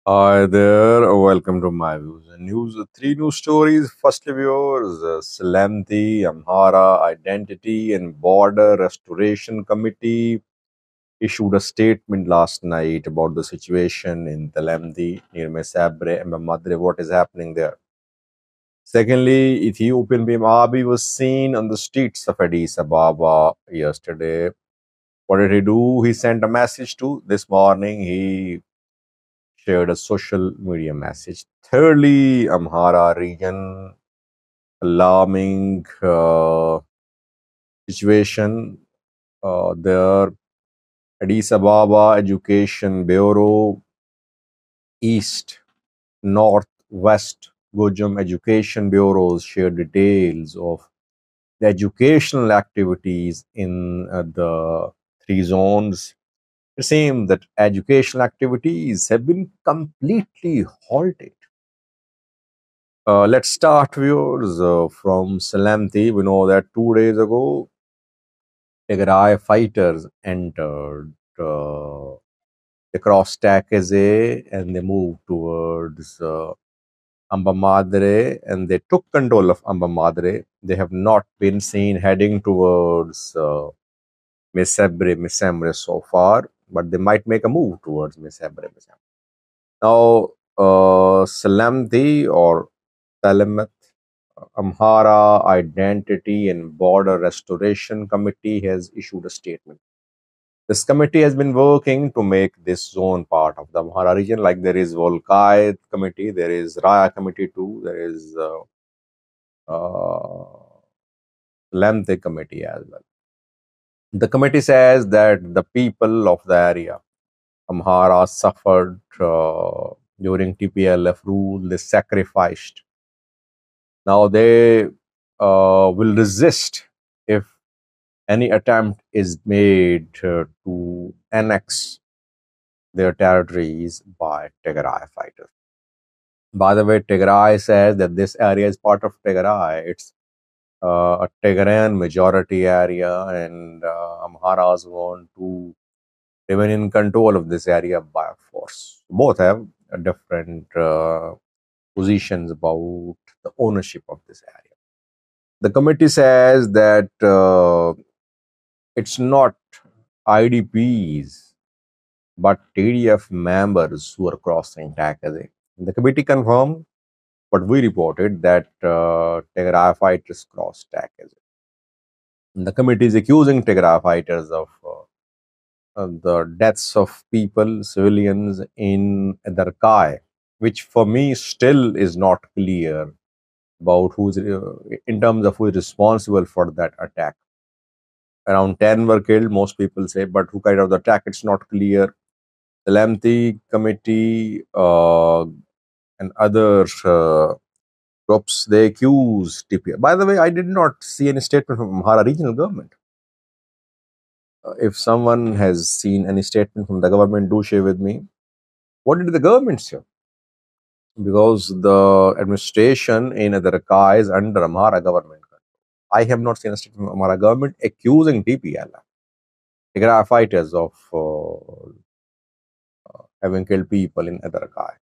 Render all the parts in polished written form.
Hi there, welcome to my views and news. Three news stories. Firstly, viewers, Tselemti, Amhara Identity and Border Restoration Committee issued a statement last night about the situation in Tselemti near Mesabre and Mamadre, what is happening there. Secondly, Ethiopian PM Abiy was seen on the streets of Addis Ababa yesterday. What did he do? He sent a message to this morning. He shared a social media message. Thirdly, Amhara region alarming situation there. Addis Ababa Education Bureau, East, North, West, Gojam Education Bureaus share details of the educational activities in the three zones. It seems that educational activities have been completely halted. Let's start, viewers, from Tselemti. We know that 2 days ago, Tigray fighters entered they crossed Takeze and they moved towards Amba Madre and they took control of Amba Madre. They have not been seen heading towards Misembre so far, but they might make a move towards Misembre. Now, Tselemti or Telemet Amhara Identity and Border Restoration Committee has issued a statement. This committee has been working to make this zone part of the Amhara region. Like there is Volkai committee, there is Raya committee too, there is Lemte committee as well. The committee says that the people of the area, Amhara, suffered during TPLF rule. They sacrificed. Now they will resist if any attempt is made to annex their territories by Tigray fighters. By the way, Tigray says that this area is part of Tigray. It's a Tigrayan majority area, and Amharas want to remain in control of this area by force. Both have different positions about the ownership of this area. The committee says that it's not IDPs but TDF members who are crossing Takase. The committee confirmed what we reported that Tigray fighters crossed Takase. The committee is accusing Tigray fighters of the deaths of people, civilians in Darkai, which for me still is not clear about who's in terms of who is responsible for that attack. Around 10 were killed, most people say, but who carried out the attack, it's not clear. The Lemti committee and other groups, they accuse TPL. By the way, I did not see any statement from Amhara regional government. If someone has seen any statement from the government, do share with me. What did the government say? Because the administration in Adarka is under Amhara government. I have not seen a statement from Amhara government accusing TPL, Tigray fighters, of having killed people in Adarka.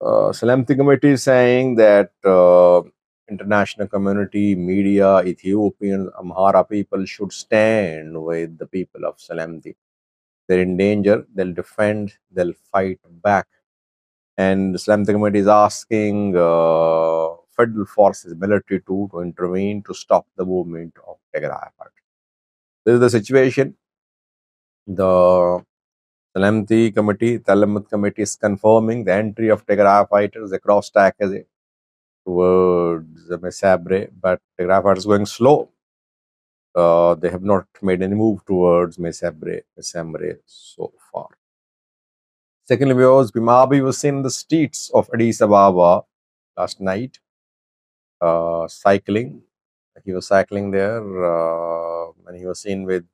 Tselemti committee is saying that international community, media, Ethiopians, Amhara people should stand with the people of Tselemti. They're in danger, they'll defend, they'll fight back. And the Tselemti committee is asking federal forces, military to intervene to stop the movement of Tigray. This is the situation. The Telemet committee is confirming the entry of Tigray fighters across Takase towards the Mesabre, but Tigray fighters going slow. They have not made any move towards Mesembre so far. Secondly, Bimabi was seen in the streets of Addis Ababa last night, cycling. He was cycling there, and he was seen with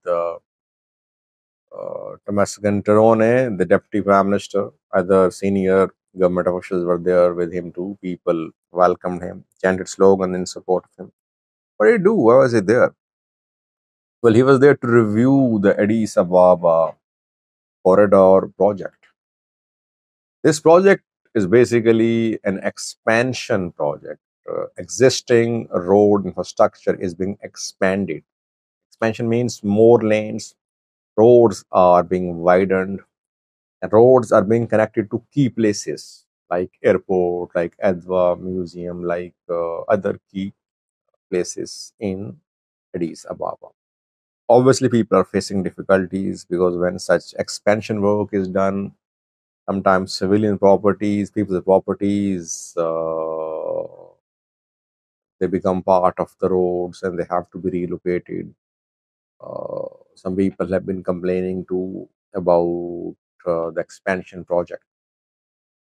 Thomas Genterone, the deputy prime minister. Other senior government officials were there with him too. People welcomed him, chanted slogan in support of him. What did he do? Why was he there? Well, he was there to review the Addis Ababa corridor project. This project is basically an expansion project. Existing road infrastructure is being expanded. Expansion means more lanes, roads are being widened, and roads are being connected to key places like airport, like Adwa Museum, like other key places in Addis Ababa. Obviously, people are facing difficulties because when such expansion work is done, sometimes civilian properties, people's properties, they become part of the roads and they have to be relocated. Some people have been complaining too about the expansion project.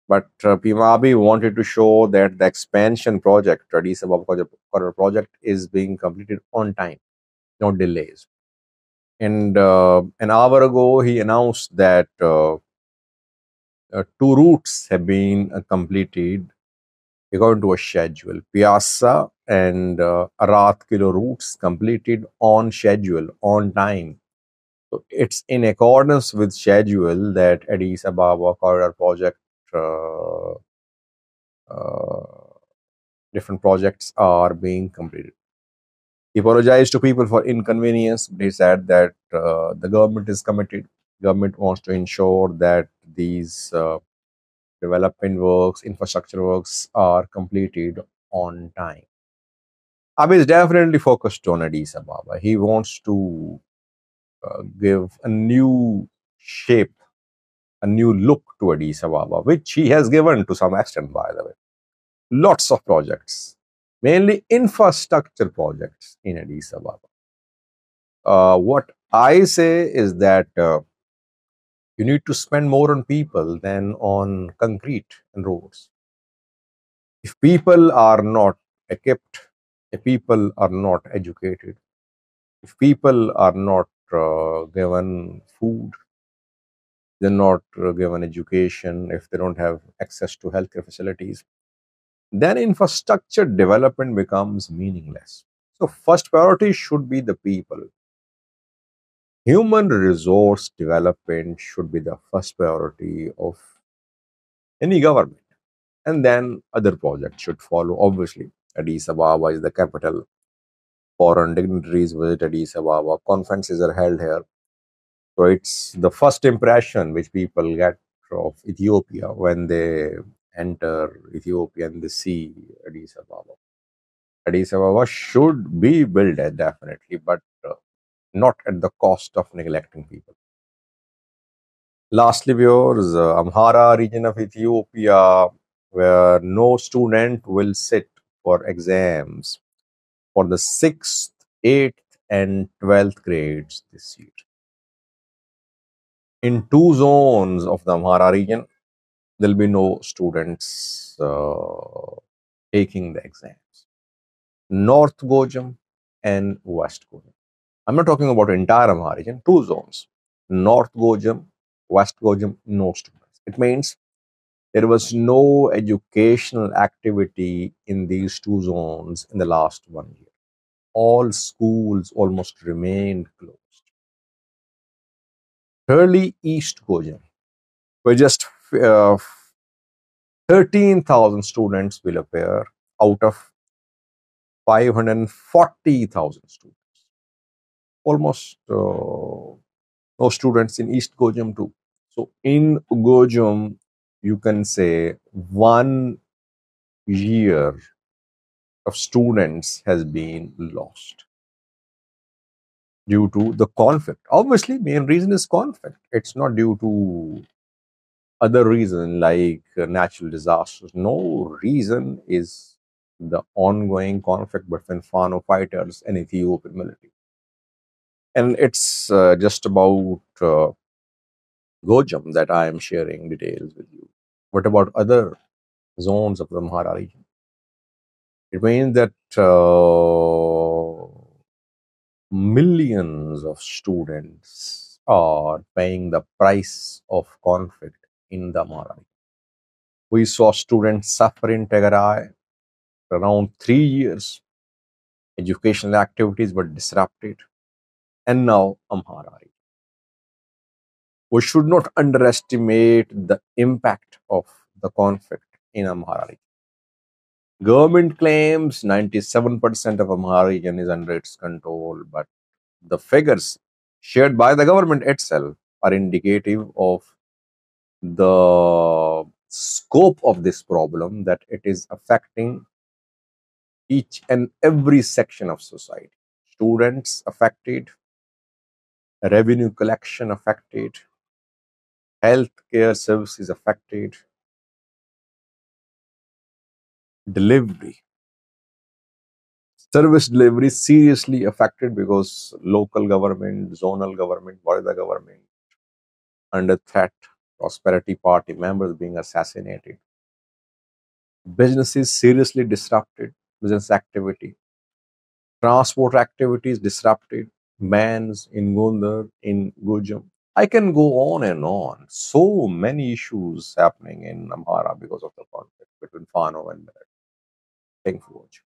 But Pimabi wanted to show that the expansion project, Addis Ababa Corridor project, is being completed on time, no delays. And an hour ago, he announced that two routes have been completed according to a schedule. Piazza and Arat Kilo routes completed on schedule, on time. So it's in accordance with schedule that Addis Ababa Corridor project, uh, uh, different projects are being completed. He apologized to people for inconvenience. He said that the government is committed. Government wants to ensure that these development works, infrastructure works are completed on time. Abiy is definitely focused on Addis Ababa. He wants to give a new shape, a new look to Addis Ababa, which he has given to some extent, by the way. Lots of projects, mainly infrastructure projects in Addis Ababa. What I say is that you need to spend more on people than on concrete and roads. If people are not equipped, if people are not educated, if people are not given food, they're not given education, if they don't have access to healthcare facilities, then infrastructure development becomes meaningless. So, first priority should be the people. Human resource development should be the first priority of any government. And then other projects should follow. Obviously, Addis Ababa is the capital. Foreign dignitaries visit Addis Ababa. Conferences are held here. So it's the first impression which people get of Ethiopia when they enter Ethiopia and they see Addis Ababa. Addis Ababa should be built definitely, but not at the cost of neglecting people. Lastly, viewers, Amhara region of Ethiopia, where no student will sit for exams for the 6th, 8th, and 12th grades this year. In two zones of the Amhara region, there will be no students taking the exams. North Gojam and West Gojam. I'm not talking about entire Amhara region, two zones. North Gojam, West Gojam, no students. It means there was no educational activity in these two zones in the last 1 year. All schools almost remained closed. Thirdly, East Gojam, where just 13,000 students will appear out of 540,000 students. Almost no students in East Gojam too. So in Gojam, you can say 1 year of students has been lost due to the conflict. Obviously, main reason is conflict. It's not due to other reason like natural disasters. No reason is the ongoing conflict between Fano fighters and Ethiopian military. And it's just about Gojam that I am sharing details with you. What about other zones of the Amhara region? It means that millions of students are paying the price of conflict in the Amhara region. We saw students suffer in Tigray for around 3 years. Educational activities were disrupted. And now Amhara region. We should not underestimate the impact of the conflict in Amhara region. Government claims 97% of Amhara region is under its control, but the figures shared by the government itself are indicative of the scope of this problem, that it is affecting each and every section of society. Students affected, revenue collection affected, healthcare services affected, delivery, service delivery seriously affected because local government, zonal government, whatever government under threat, prosperity party members being assassinated, businesses seriously disrupted, business activity, transport activities disrupted, bans in Gondar, in Gujam. I can go on and on. So many issues happening in Amhara because of the conflict between Fano and Meerut. Thank you for watching.